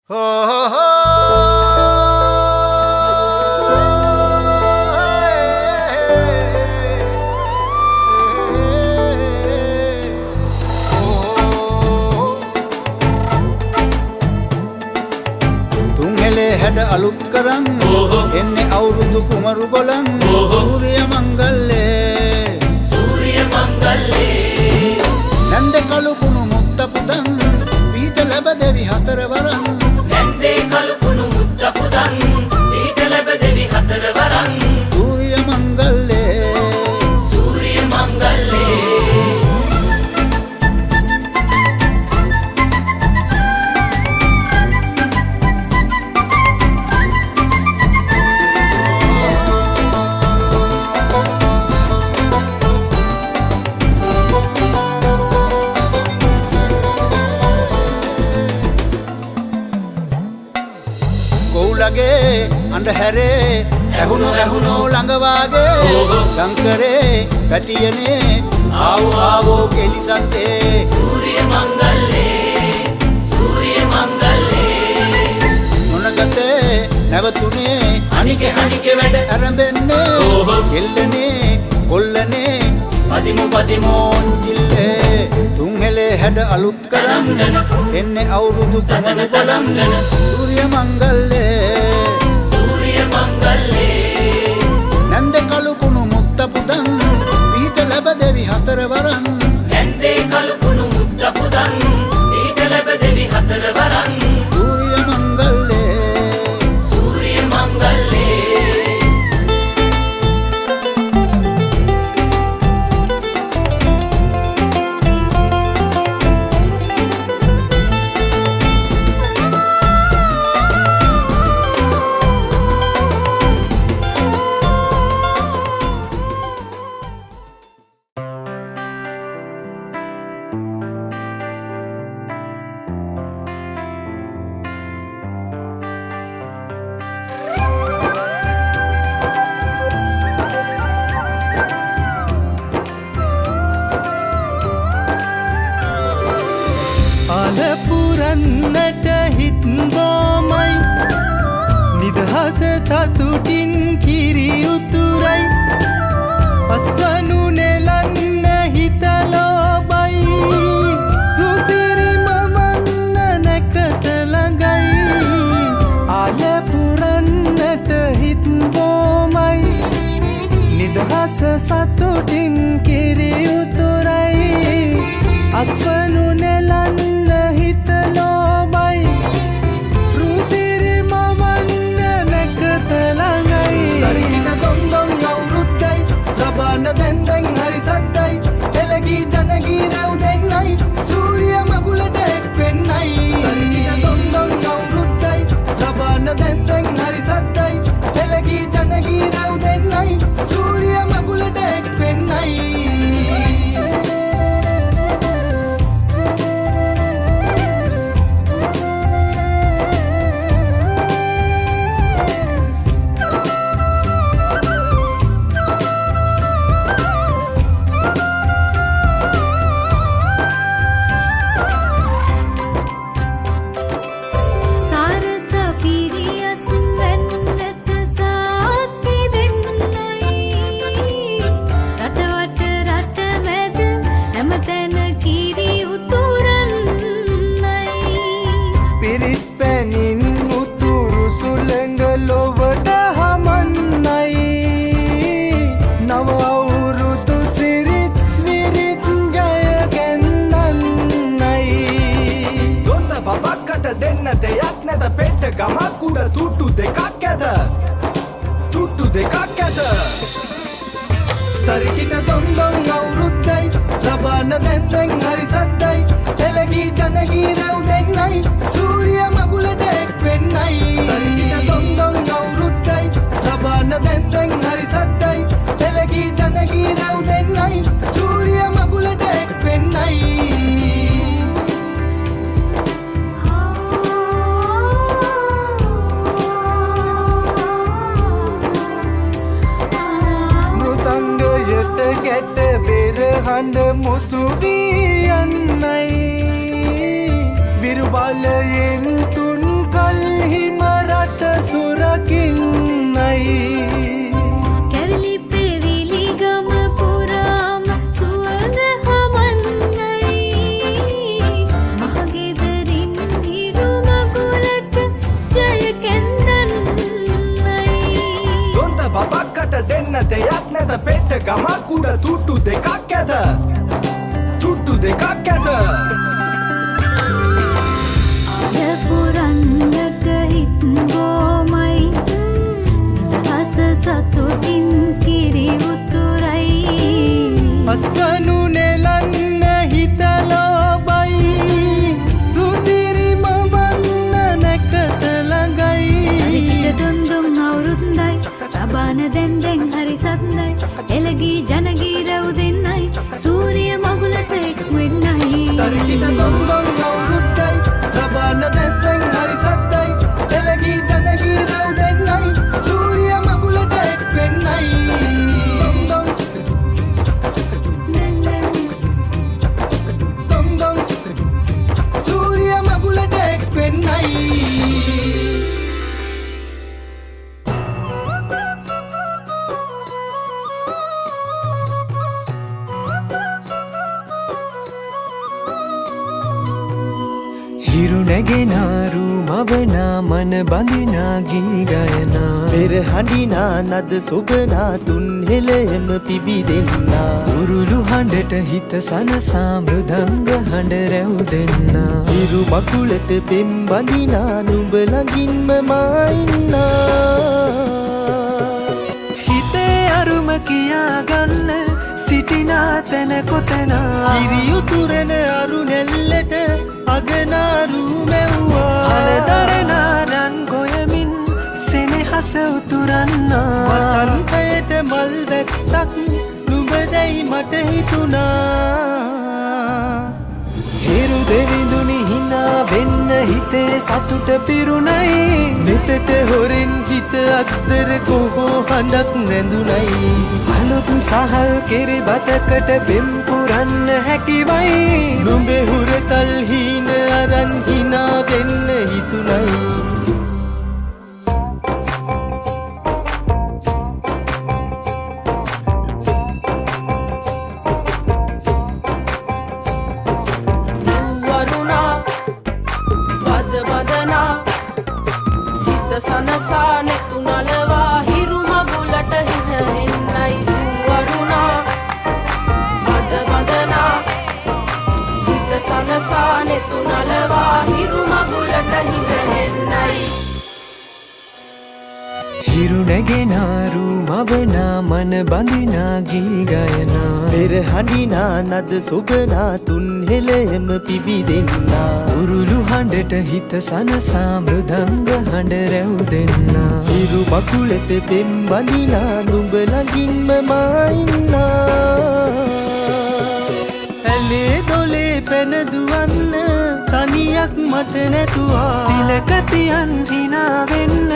හැඩ අලුත් කරන් එන්නේ අවුරුදු කුමරු ගොලන් සූර්ය මංගල්ලේ නැන්ද කළු කුණු මුත්ත පුදන් පීඨ ලැබ දෙවි හතර වරන් නැන්දේ කළු කුණු මුත්ත පුදන් පීඨ ලැබ දෙවි හතර වරන් සූර්ය මංගල්ලේ අන්ධහැරේ ඇහුණු ළඟවාගේ ලංකරේ පැටියනේ ආවෝ කෙලි සත්තේ සූර්ය මංගල්ලේ මොනගතේ නැවතුනේ අනිකේ වැඩ ඇරඹෙන්නේ කෙල්ලනේ කොල්ලනේ පදිමෝන් ජිල්ලේ තුන්හෙලේ හැඩ අලුත් කරන් එන්නේ අවුරුදු කුමරු බලන් සූර්ය මංගල්ලේ නැන්ද කළු කුණු මුත්ත පුදන් පීඨ ලැබ දෙවි හතර වරන් නැන්දේ කළු කුණු මුත්ත පුදන් පීඨ ලැබ දෙවි හතර වරන් සූර්ය මංගල්ලේ පුරන්නට හිත් බොමයි නිදහස සතුටින් කිරි උතුරයි අස්වනු නෙලන්න හිත ලෝබයි රුසිරි මමන්න නැකට ළඟයි ආල පුරන්නට හිත් බොමයි නිදහස සතුටින් කිරි උතුරයි අස්වනු නෙලන්න හිත ලෝබයි රුසිරි මමන්න නැකත ළඟයි දරිහින දොන්දොන් අවුරුද්දයි ලබන දැන්දැන් හරි සද්දයි එළගී ජනගී රැව් දෙන්නයි සූර්ය මගුලට එක් වෙන්නයි දරිහින දොන්දොන් අවුරුද්දයි ලබන දැන්දැන් හරි සද්දයි එළගී ජනගී රැව් දෙන්නයි සූර්ය මගුලට එක් වෙන්නයි ගමක් උඩ තුට්ටු දෙකක් ඇත තරිකින දොන්දොන් අවුරුද්දයි ලබන දැන්දැන් හරි සද්දයි එළගී ජනගී රැව් දෙන්නයි සූර්ය මගුලට එක් වෙන්නයි තරිකින දොන්දොන් අවුරුද්දයි ලබන දැන්දැන් හරි සද්දයි එළගී ජනගී රැව් දෙන්නයි සූර්ය මගුලට එක් වෙන්නයි ගැට බෙරහඬ මුසුවී යන්නයි විරුබලයෙන් තුන් ගමක් උඩ තුට්ටු දෙකක් ඇත තුට්ටු දෙකක් ඇත යපුරන්නට හිත් ගෝමයි හස සතුටින් කිරි උතුරයි අස්වනු නෙලන්න හිතලෝබයි රුසිරිම වන්න නැකත ළඟයි දුන්දුම් අවුරුද්දයි රබාන දැන් හරි සද්දයි එළගී ජනගී රැව් දෙන්නයි සූරිය මගුලට එක් වෙන්නයි තරිකිට දුන්දුම් අවුරුද්දයි රබාන දැන් හරි සද්දයි එළගී ජනගී රැව් දෙන්නයි සූරිය මගුලට එක් වෙන්නයි දුන්දුම් සූරිය මගුලට එක් වෙන්නයි හිරු නැගෙනාරු මවනා මන බඳිනා ගී ගයනා පෙර හඬිනා නද සොබනා තුන් හෙළයම පිබිදෙන්නා උරුළු හඬට හිත සනසා මෘදංග හඬ රැව් දෙන්නා හිරු මකුලට පෙම් බඳිනා නුඹ ළඟින්ම මා ඉන්නා හිතේ අරුම කියාගන්න සිටිනා තැන කොතනා කිරියුතුරන අරු නෙල්ලට අගනාරු මැව්වා හලදරනාරන් ගොයමින් සෙනෙහස උතුරන්නා වසන්තයට මල් වැස්සක් නුඹදැයි මට හිතුනා හිරු දෙවිඳුනි හිනා වෙන්න හිතේ සතුට පිරුණයි නෙතට හොරෙන් හිත අත්තර කොහෝ හඬක් නැඳුනයි අලුත් සහල් කෙරි බතකට පෙම් පුරන්න හැකිවයි නුඹේ හුරතල් හීන අරන් හිනා වෙන්න හිතුනයි සනසා නෙතු නලවා හිරු මගුලට හින හෙන්නයි වරුණා අද වදනා සිත සනසා නෙතු නලවා හිරු මගුලට හින හෙන්නයි හිරු නැගෙනාරු මවනා මන බඳිනා ගී ගයනා පෙර හඬිනා නද සොබනා තුන් හෙළයම පිබිදෙන්නා උරුළු හඬට හිත සනසා මෘදංග හඬ රැව් දෙන්නා හිරු මකුලට පෙම් බඳිනා නුඹ ළඟින්ම මා ඉන්නා ඇලේ දොලේ පැනදුවන්න තනියක් මට නැතුවා තිලකතියන් හිනා වෙන්න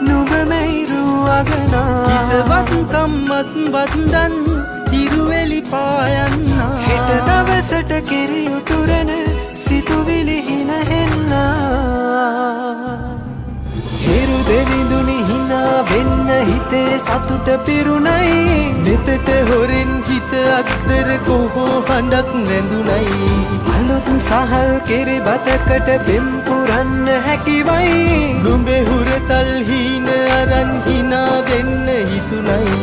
නුඹ මෙයිරු අගනා හිතවත්කම් මස් වන්දන් හිරුවෙලි පායන්නා හෙට දවසට කිරි උතුරන සිතුවිලි හින හෙන්නා හිරු දෙවිඳුනි හිනා වෙන්න හිතේ සතුට පිරුණයි නෙතට හොරෙන් හිත අත්තර කොහෝ හඬක් නැඳුනයි අලුත් සහල් කෙරි බතකට පෙම් පුරන්න හැකිවයි නුඹේ හුරතල් හීන අරන් හිනා වෙන්න හිතුනයි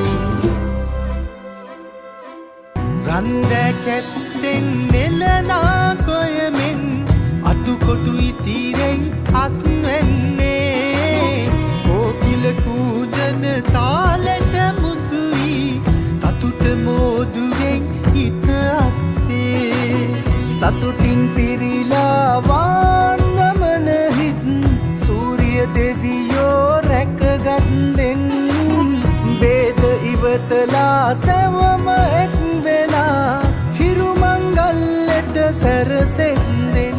රන්දැකැත්තෙන් නෙලනා කොයමෙන් අටුකොටු ඉතිරෙයි අස්වැන්නේ කෝකිල කූජන තාලෙට මුසුවී සතුට මෝදුවෙන් හිත අස්සේ සතුටින් පිරිලා වාන්නමන හිත් සූරිය දෙවියෝ රැකගත්දෙන් බේද ඉවතලා සැවම එක් වෙලා හිරු මංගල්ලට සැරසෙන්දෙන්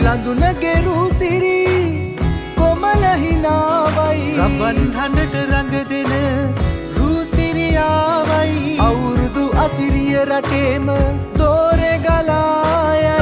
ලඳුනගෙරු සිරි කොමල හිනාවයි රබන් හඬට රඟ දෙන රූසිරියාවයි අවුරුදු අසිරිය රටේම දෝරෙ ගලායයි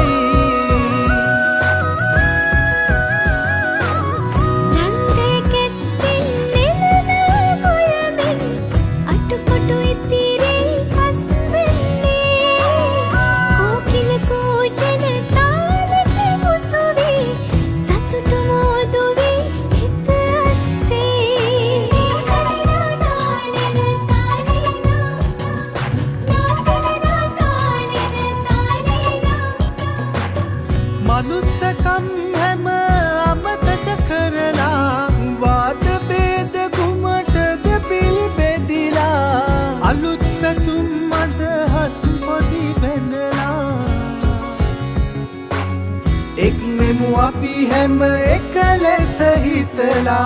අපි හැම එක ලෙස හිතලා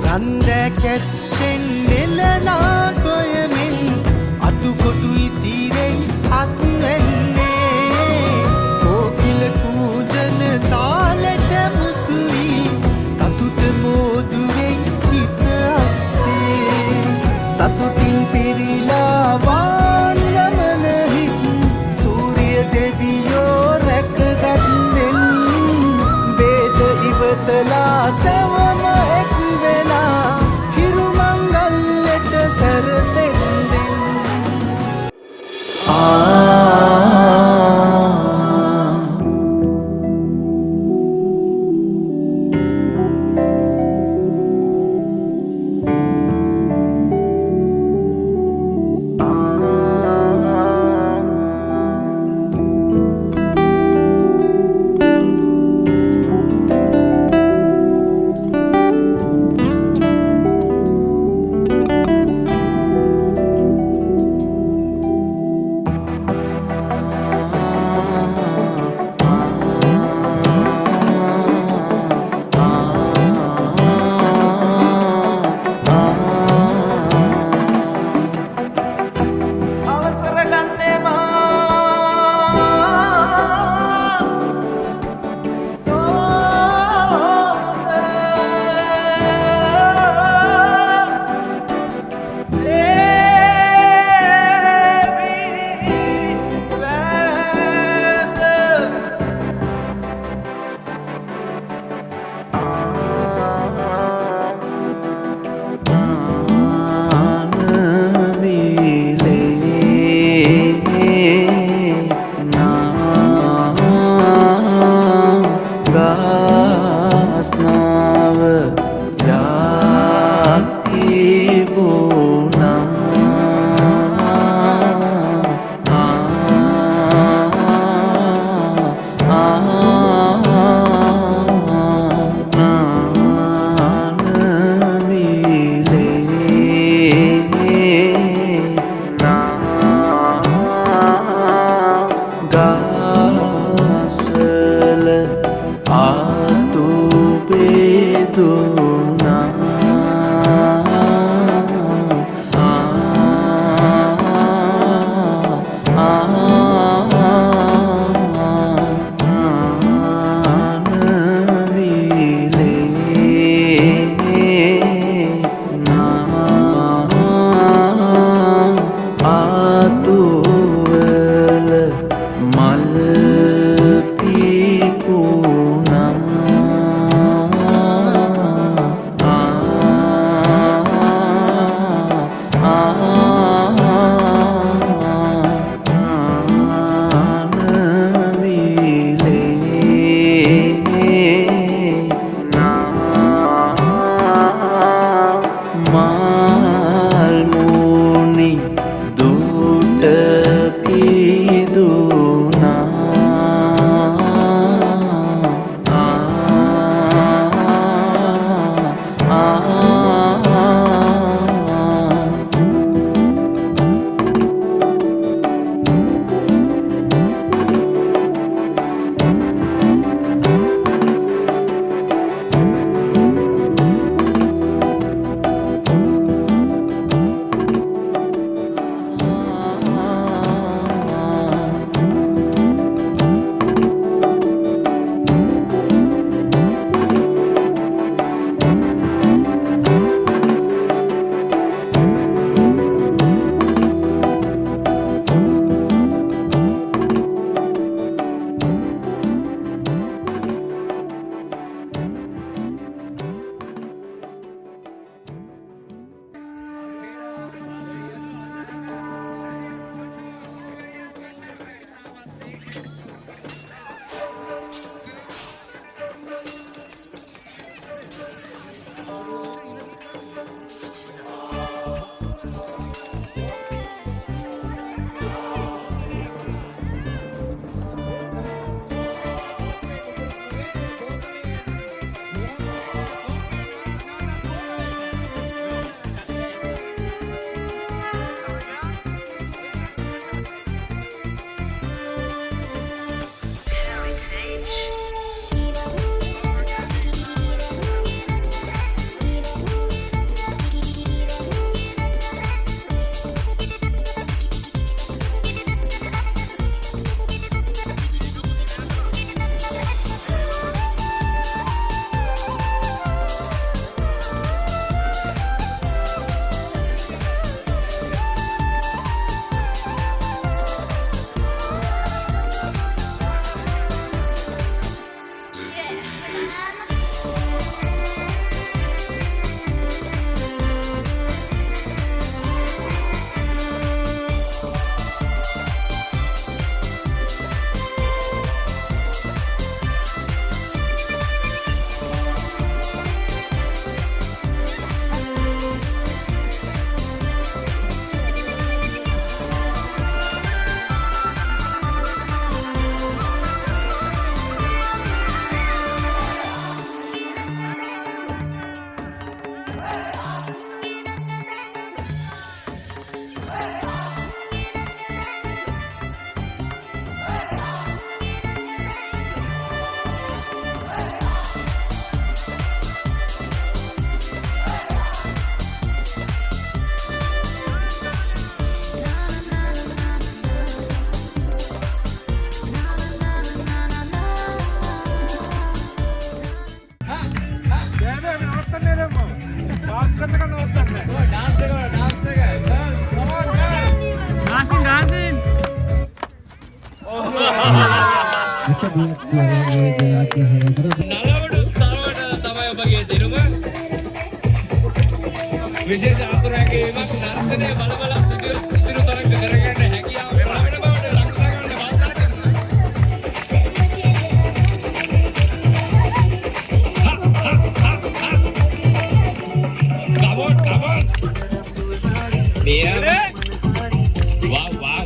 රන්දැකැත්තෙන් නෙලනා කොයමින් අතුකොටු ඉතිරෙයි අස්වැන්නේ කෝකිල පූජන තාලෙට මුසුවී සතුට මෝදුවෙයි හිත අස්සේ සතුටින් පිරිලා වාන් ගමන හිත් සූරිය දෙවියෝ රැකගන්නෙන් වේද ඉවතලා සැවම එක් වෙලා හිරු මංගල්ලෙට සැරසෙන්දෙන් නලවඩු තරවට තමයි ඔබගේ දිනුම විශේෂ අතුරැකීමක් නර්තනය බලබල ඉදිරි තරඟ කරගන්න හැකියාව ලැබෙන බවට ලංකා ගන්න වාර්තා කරනවා. Come on. There. Wow.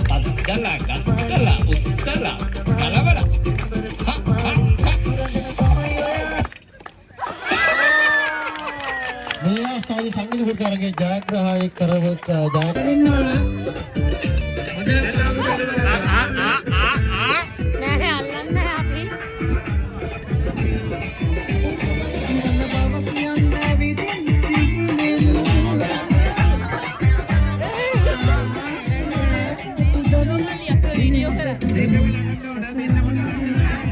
Padala, gasala, usala, kalabala. Ha. මේ අවස්ථාවේ සංගීත පුරතරගේ ජයග්‍රහණය කරවක නැහැ අල්ලන්න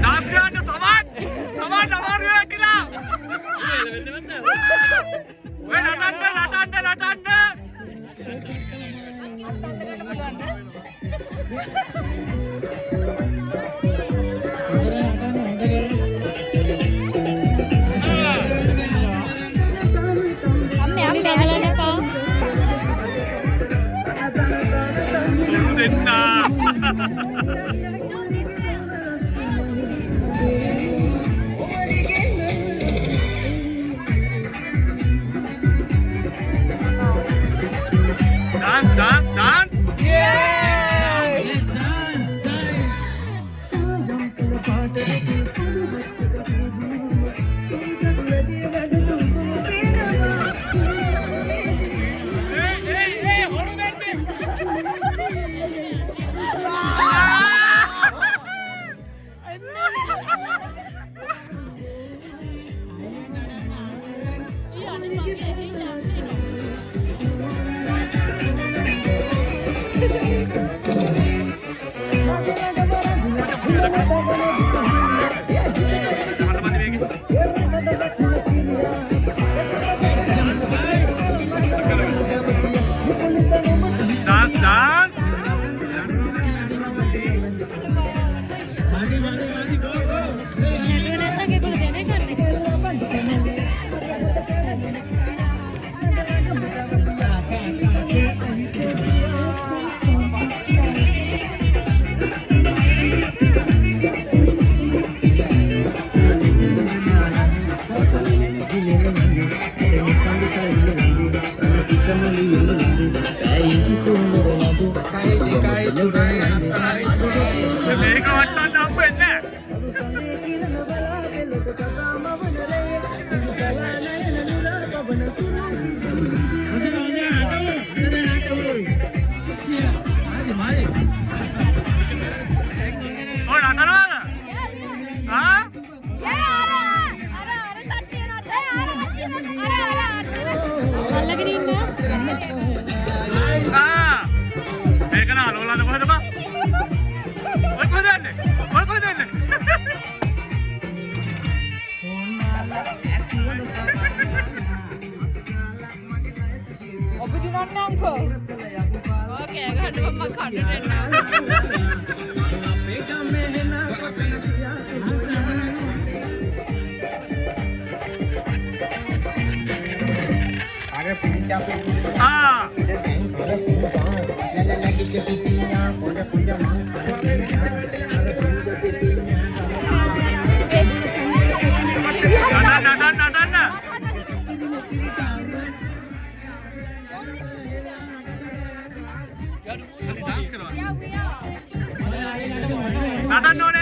අපි සමාන් අමාරුවේ කියලා. ඔය නටන්න. අපි බැලන්න එපා. Dance.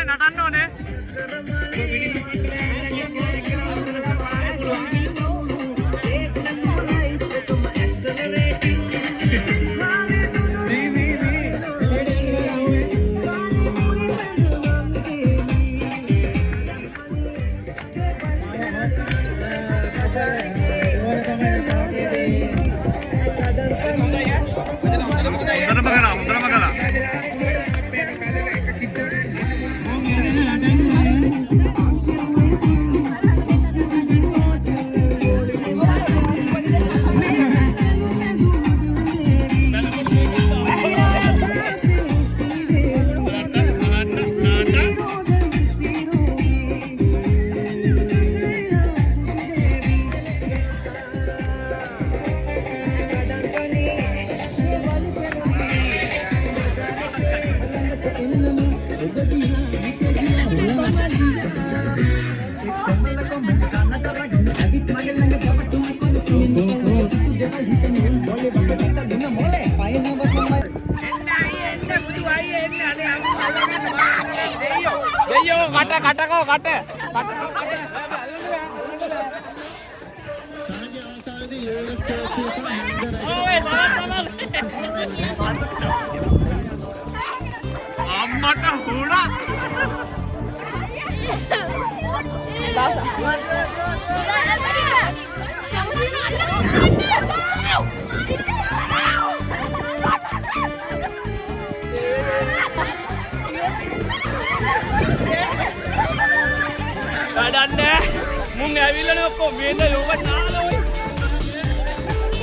නටන්න ඕනේ. අම්මට හුණා වැඩන්නේ මුන් ඇවිල්ලානේ ඔක්කොම මේන්න ලෝක නාලා ඔය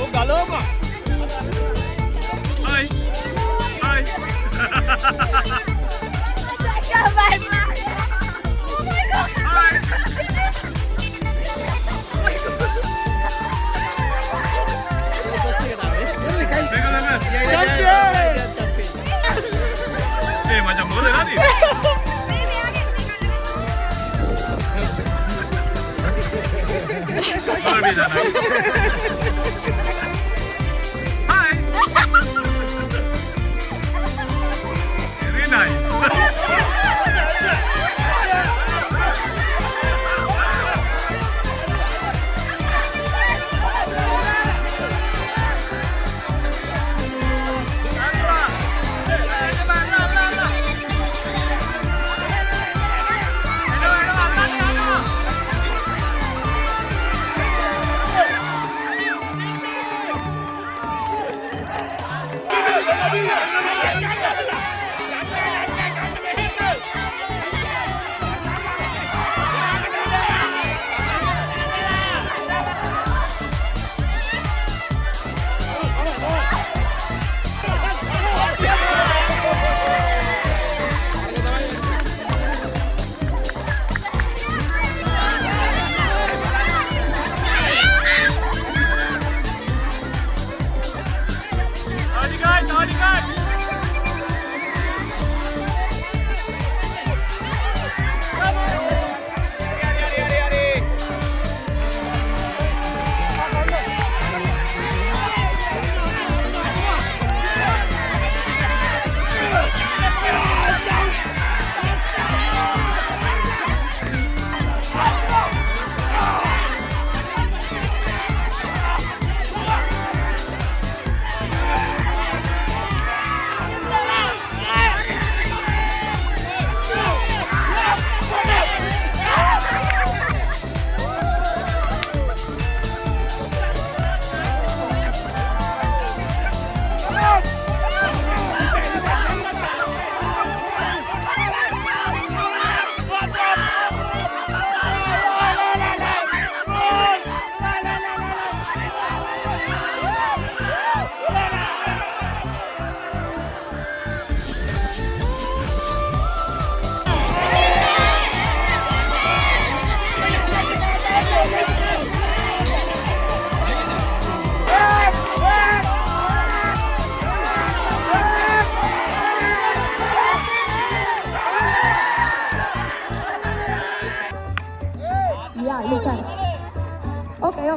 ඔය ගලෝපා හයි හයි Eh, macam boleh tadi. Boleh bisa lagi. Hai. Very nice. Yeah, you can. Okay.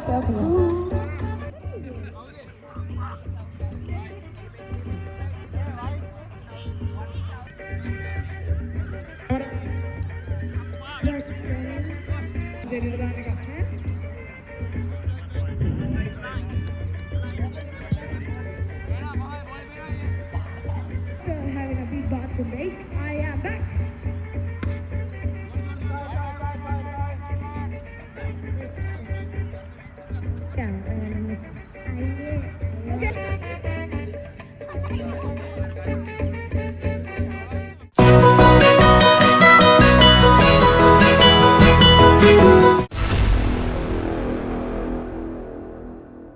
Having a big bathroom break. I am back. Yeah, okay.